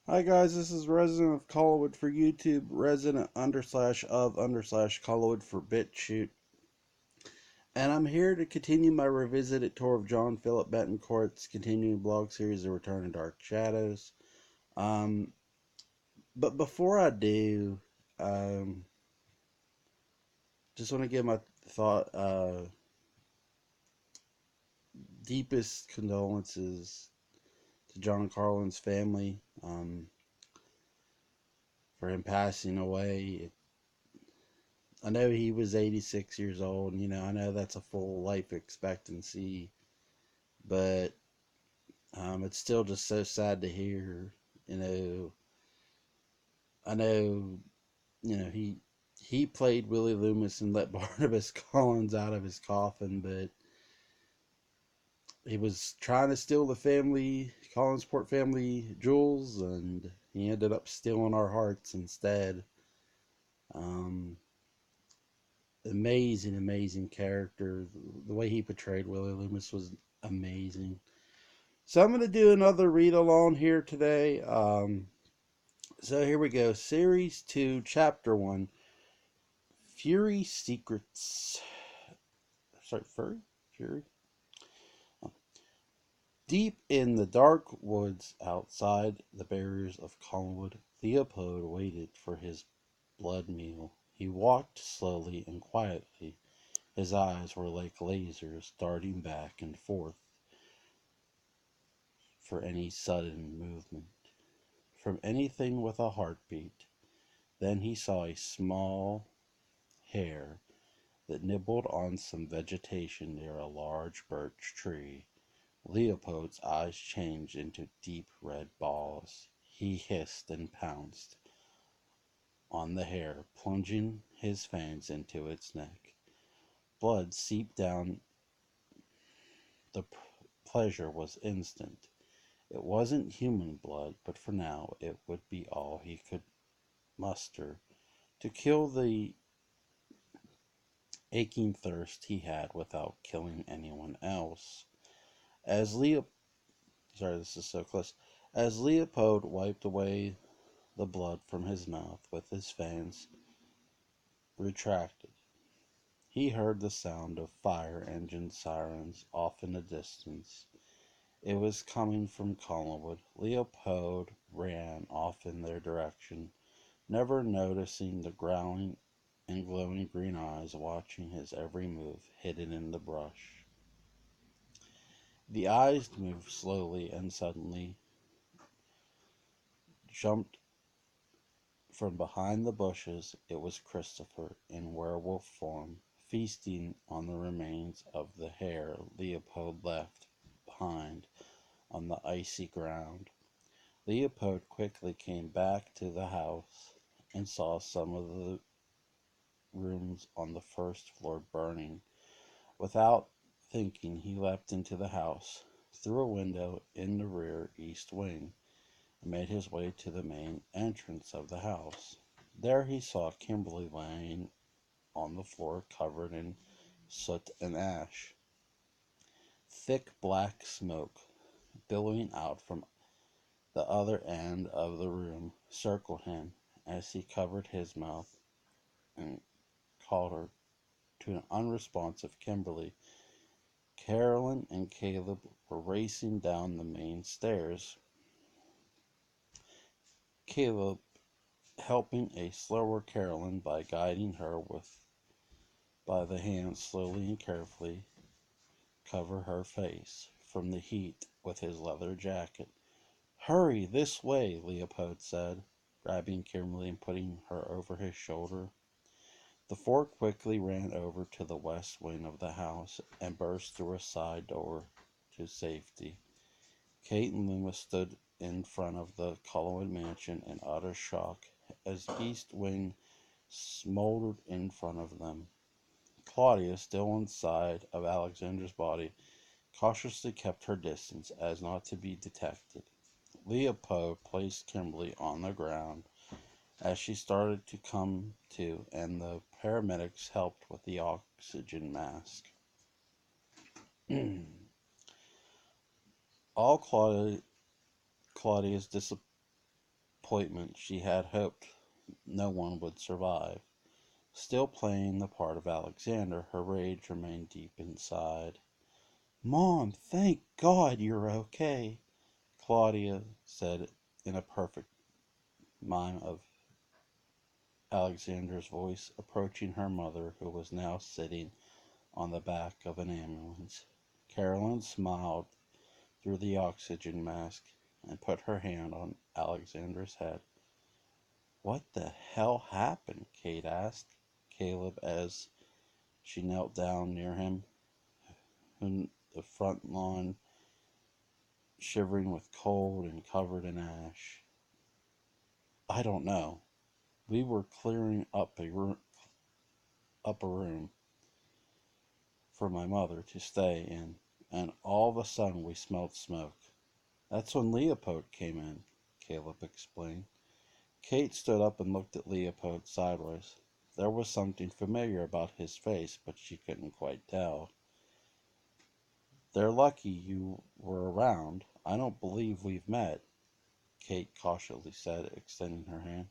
Hi guys, this is Resident of Collowood for YouTube, Resident _ of _ Collowood for BitChute, and I'm here to continue my revisited tour of John Philip Betancourt's continuing blog series, The Return of Dark Shadows. Um, but before I do, um, just want to give my deepest condolences to John Carlin's family for him passing away. I know he was 86 years old, and I know that's a full life expectancy, but it's still just so sad to hear. You know, I know, he played Willie Loomis and let Barnabas Collins out of his coffin, but he was trying to steal the Collinsport family jewels, and he ended up stealing our hearts instead. Um, amazing character. The way he portrayed Willie Loomis was amazing. So I'm going to do another read along here today. So here we go. Series 2, Chapter 1, Fury Secrets. Sorry, Fury? Oh. Deep in the dark woods outside the barriers of Collinwood, Leopold waited for his blood meal. He walked slowly and quietly. His eyes were like lasers darting back and forth for any sudden movement, from anything with a heartbeat. Then he saw a small hare that nibbled on some vegetation near a large birch tree. Leopold's eyes changed into deep red balls. He hissed and pounced on the hare, plunging his fangs into its neck. Blood seeped down. The pleasure was instant. It wasn't human blood, but for now it would be all he could muster to kill the aching thirst he had without killing anyone else. As Leo, sorry, this is so close. As Leopold wiped away the blood from his mouth with his fangs retracted, he heard the sound of fire engine sirens off in the distance. It was coming from Collinwood. Leopold ran off in their direction, never noticing the growling and glowing green eyes watching his every move hidden in the brush. The eyes moved slowly and suddenly jumped from behind the bushes. It was Christopher, in werewolf form, feasting on the remains of the hare Leopold left behind on the icy ground. Leopold quickly came back to the house and saw some of the rooms on the first floor burning. Without thinking, he leapt into the house, through a window in the rear east wing, and made his way to the main entrance of the house. There he saw Kimberly lying on the floor covered in soot and ash. Thick black smoke, billowing out from the other end of the room, circled him as he covered his mouth and called her to an unresponsive Kimberly. Carolyn and Caleb were racing down the main stairs, Caleb helping a slower Carolyn by guiding her by the hand slowly and carefully cover her face from the heat with his leather jacket. "Hurry, this way," Leopold said, grabbing Kimberly and putting her over his shoulder. The four quickly ran over to the west wing of the house and burst through a side door to safety. Kate and Loomis stood in front of the Collinwood mansion in utter shock as East Wing smoldered in front of them. Claudia, still inside of Alexander's body, cautiously kept her distance as not to be detected. Leopold placed Kimberly on the ground as she started to come to, and the paramedics helped with the oxygen mask. All Claudia's disappointment she had hoped no one would survive. Still playing the part of Alexander, her rage remained deep inside. "Mom, thank God you're okay," Claudia said in a perfect mime of Alexander's voice, approaching her mother, who was now sitting on the back of an ambulance. Carolyn smiled through the oxygen mask and put her hand on Alexander's head. "What the hell happened?" Kate asked Caleb as she knelt down near him, in the front lawn, shivering with cold and covered in ash. "I don't know. We were clearing up a room for my mother to stay in, and all of a sudden we smelled smoke. That's when Leopold came in," Caleb explained. Kate stood up and looked at Leopold sideways. There was something familiar about his face, but she couldn't quite tell. "They're lucky you were around. I don't believe we've met," Kate cautiously said, extending her hand.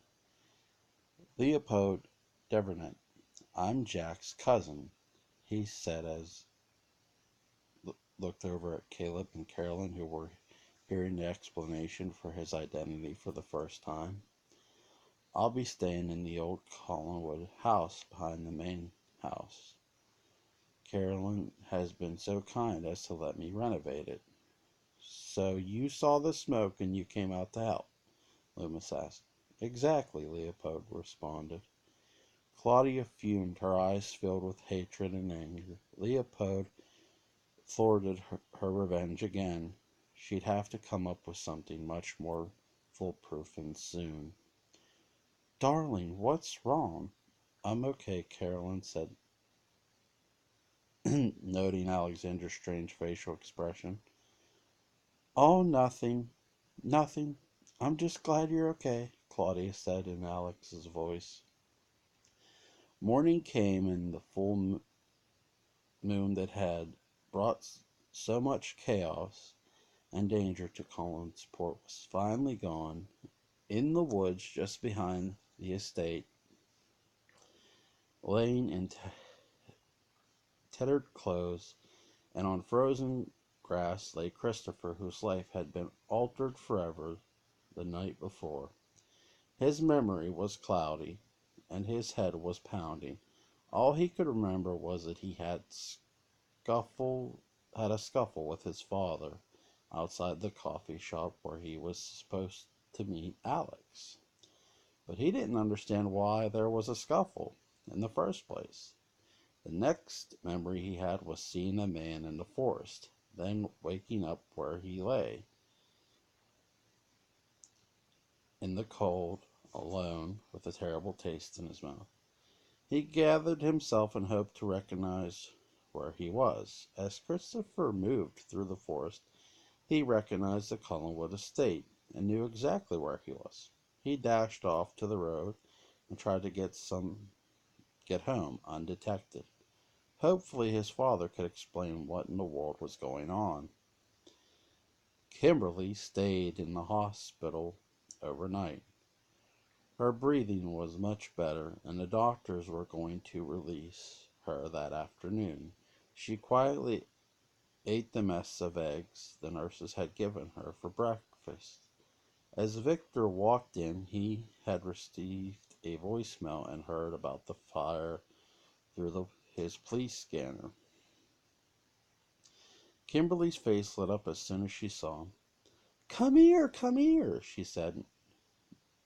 "Leopold Devernet, I'm Jack's cousin," he said as looked over at Caleb and Carolyn, who were hearing the explanation for his identity for the first time. "I'll be staying in the old Collinwood house behind the main house. Carolyn has been so kind as to let me renovate it." "So you saw the smoke and you came out to help?" Loomis asked. "Exactly," Leopold responded. Claudia fumed, her eyes filled with hatred and anger. Leopold thwarted her revenge again. She'd have to come up with something much more foolproof and soon. "Darling, what's wrong?" "I'm okay," Carolyn said, noting Alexander's strange facial expression. "Oh, nothing. Nothing. I'm just glad you're okay," Claudia said in Alex's voice. Morning came, and the full moon that had brought so much chaos and danger to Collinsport was finally gone. In the woods just behind the estate, laying in tattered clothes and on frozen grass, lay Christopher, whose life had been altered forever the night before. His memory was cloudy, and his head was pounding. All he could remember was that he had a scuffle with his father outside the coffee shop where he was supposed to meet Alex. But he didn't understand why there was a scuffle in the first place. The next memory he had was seeing a man in the forest, then waking up where he lay, in the cold, alone, with a terrible taste in his mouth. He gathered himself and hoped to recognize where he was. As Christopher moved through the forest, he recognized the Collinwood estate and knew exactly where he was. He dashed off to the road and tried to get home undetected. Hopefully his father could explain what in the world was going on. Kimberly stayed in the hospital overnight. Her breathing was much better, and the doctors were going to release her that afternoon. She quietly ate the mess of eggs the nurses had given her for breakfast. As Victor walked in, he had received a voicemail and heard about the fire through his police scanner. Kimberly's face lit up as soon as she saw him. Come here," she said,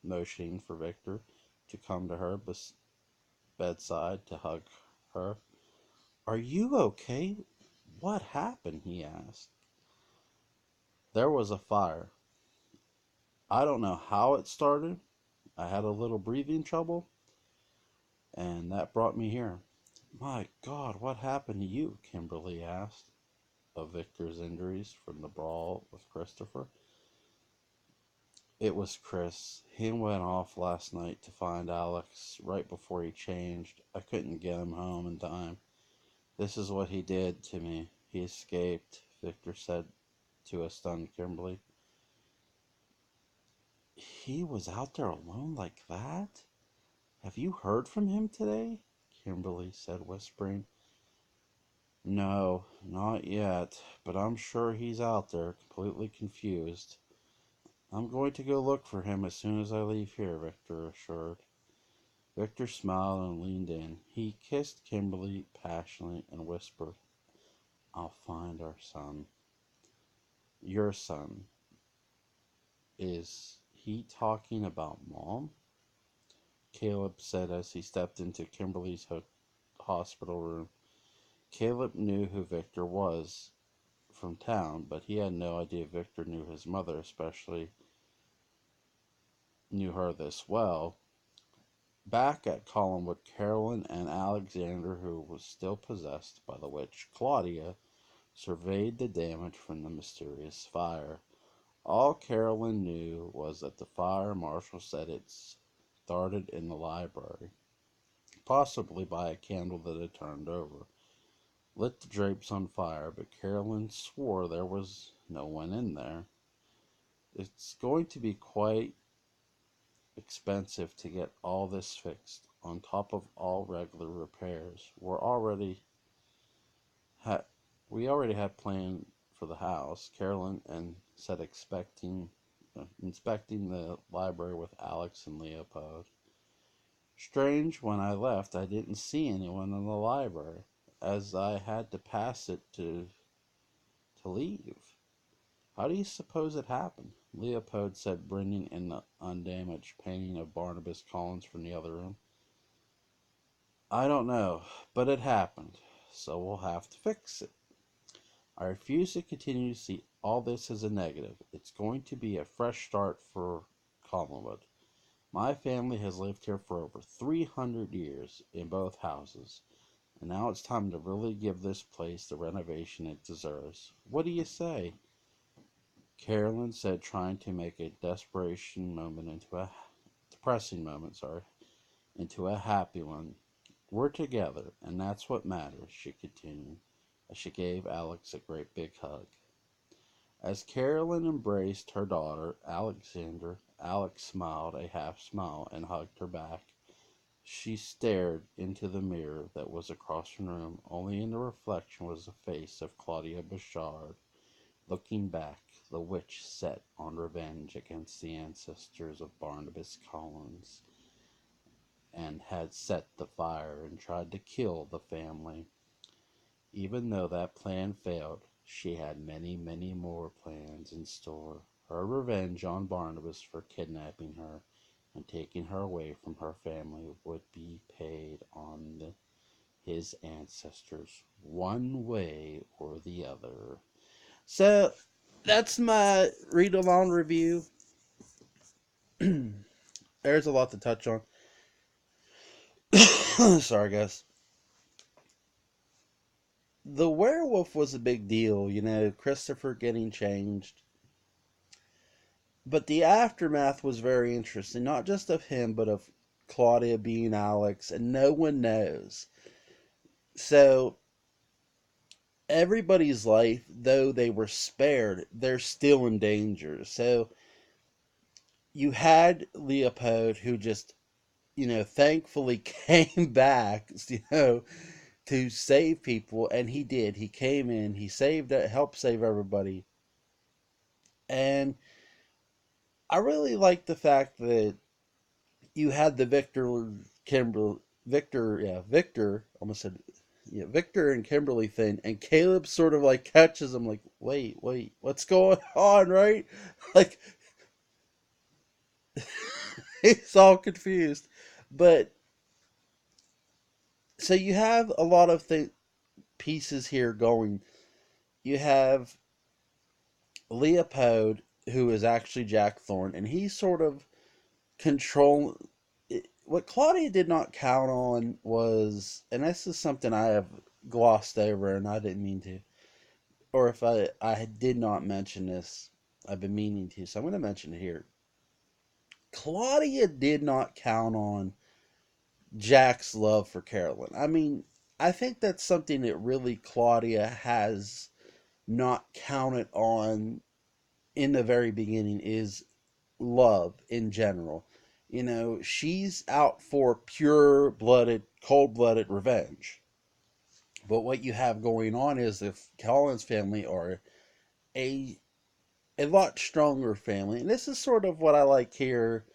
motioning for Victor to come to her bedside to hug her. "Are you okay? What happened?" he asked. "There was a fire. I don't know how it started. I had a little breathing trouble, and that brought me here." "My God, what happened to you?" Kimberly asked of Victor's injuries from the brawl with Christopher. "It was Chris. He went off last night to find Alex right before he changed. I couldn't get him home in time. This is what he did to me. He escaped," Victor said to a stunned Kimberly. He was out there alone like that? Have you heard from him today? Kimberly said, whispering. No, not yet, but I'm sure he's out there, completely confused. I'm going to go look for him as soon as I leave here, Victor assured. Victor smiled and leaned in. He kissed Kimberly passionately and whispered, I'll find our son. Your son. Is he talking about Mom? Caleb said as he stepped into Kimberly's hospital room. Caleb knew who Victor was from town, but he had no idea Victor knew his mother, especially knew her this well. Back at Collinwood, Carolyn and Alexander, who was still possessed by the witch Claudia, surveyed the damage from the mysterious fire. All Carolyn knew was that the fire marshal said it started in the library, possibly by a candle that had turned over. Lit the drapes on fire, but Carolyn swore there was no one in there. It's going to be quite expensive to get all this fixed, on top of all regular repairs. Ha- we already had planned for the house. Carolyn and said inspecting the library with Alex and Leopold. Strange, when I left, I didn't see anyone in the library, as I had to pass it to leave. How do you suppose it happened? Leopold said, bringing in the undamaged painting of Barnabas Collins from the other room. I don't know, but it happened, so we'll have to fix it. I refuse to continue to see all this as a negative. It's going to be a fresh start for Collinwood. My family has lived here for over 300 years in both houses, and now it's time to really give this place the renovation it deserves. What do you say? Carolyn said, trying to make a depressing moment, into a happy one. We're together, and that's what matters, she continued, as she gave Alex a great big hug. As Carolyn embraced her daughter, Alexander, Alex smiled a half smile and hugged her back. She stared into the mirror that was across the room. Only in the reflection was the face of Claudia Bouchard, looking back, the witch set on revenge against the ancestors of Barnabas Collins, and had set the fire and tried to kill the family. Even though that plan failed, she had many, many more plans in store. Her revenge on Barnabas for kidnapping her and taking her away from her family would be paid on his ancestors, one way or the other. So, that's my read along review. There's a lot to touch on. Sorry, guys. The werewolf was a big deal, Christopher getting changed. But the aftermath was very interesting, not just of him, but of Claudia being Alex, and no one knows. So, everybody's life, though they were spared, they're still in danger. So, you had Leopold, who just, thankfully came back, to save people, and he did. He came in, he helped save everybody. And I really like the fact that you had the Victor, almost said, yeah, Victor and Kimberly thing, and Caleb sort of like catches him, like, wait, what's going on, right? Like, he's all confused. But, so you have a lot of pieces here going. You have Leopold, who is actually Jack Thorne, and he's sort of control. What Claudia did not count on was, and this is something I have glossed over, and I didn't mean to, or if I did not mention this, I've been meaning to, so I'm going to mention it here. Claudia did not count on Jack's love for Carolyn. I mean, I think that's something that really Claudia has not counted on in the very beginning, is love in general. You know, she's out for pure blooded, cold blooded revenge. But what you have going on is the Collins family are a a lot stronger family. And this is sort of what I like here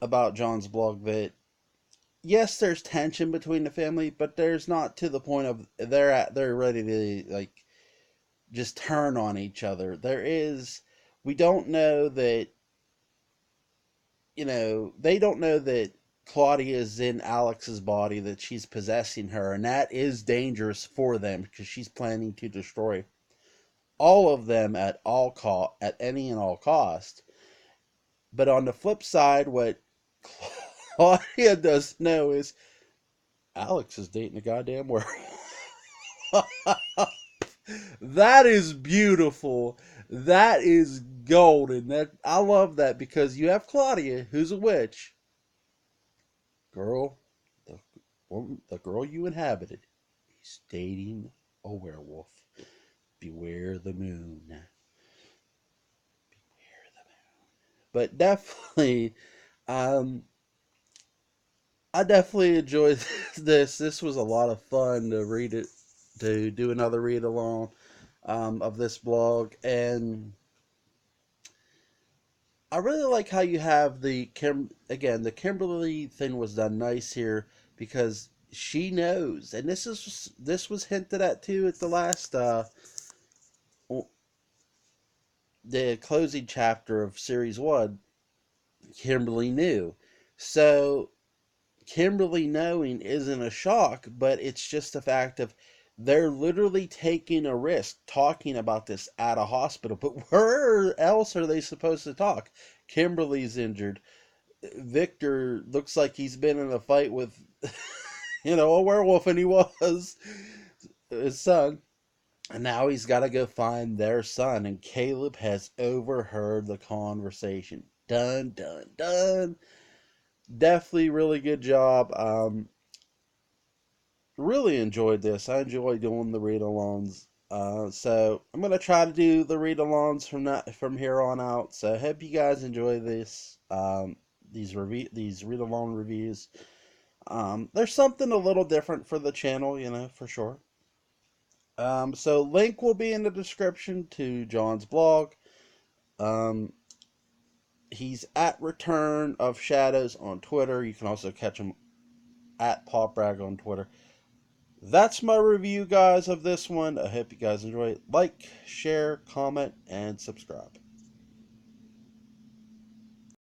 about John's blog, that yes, there's tension between the family, but there's not to the point of they're ready to like just turn on each other. There is, we don't know that, they don't know that Claudia is in Alex's body, that she's possessing her, and that is dangerous for them because she's planning to destroy all of them at any and all cost. But on the flip side, what Claudia does know is Alex is dating a goddamn werewolf. That is beautiful. That is golden. That I love that because you have Claudia, who's a witch. Girl, the girl you inhabited, is dating a werewolf. Beware the moon. Beware the moon. But definitely, um, I definitely enjoyed this. This was a lot of fun to read it, to do another read along of this blog, and I really like how you have the Kimberly thing was done nice here because she knows, and this was hinted at too at the last the closing chapter of series 1. Kimberly knew, so Kimberly knowing isn't a shock, but it's just the fact of they're literally taking a risk talking about this at a hospital. But where else are they supposed to talk? Kimberly's injured. Victor looks like he's been in a fight with, a werewolf, and he was his son. And now he's got to go find their son. And Caleb has overheard the conversation. Dun, dun, dun. Definitely really good job. Really enjoyed this. I enjoy doing the read-alongs. So I'm gonna try to do the read-alongs from here on out. So I hope you guys enjoy this. These read-along reviews. There's something a little different for the channel, for sure. So link will be in the description to John's blog. Um, he's at Return of Shadows on Twitter. You can also catch him at PopRag on Twitter. That's my review, guys, of this one. I hope you guys enjoy it. Like, share, comment, and subscribe.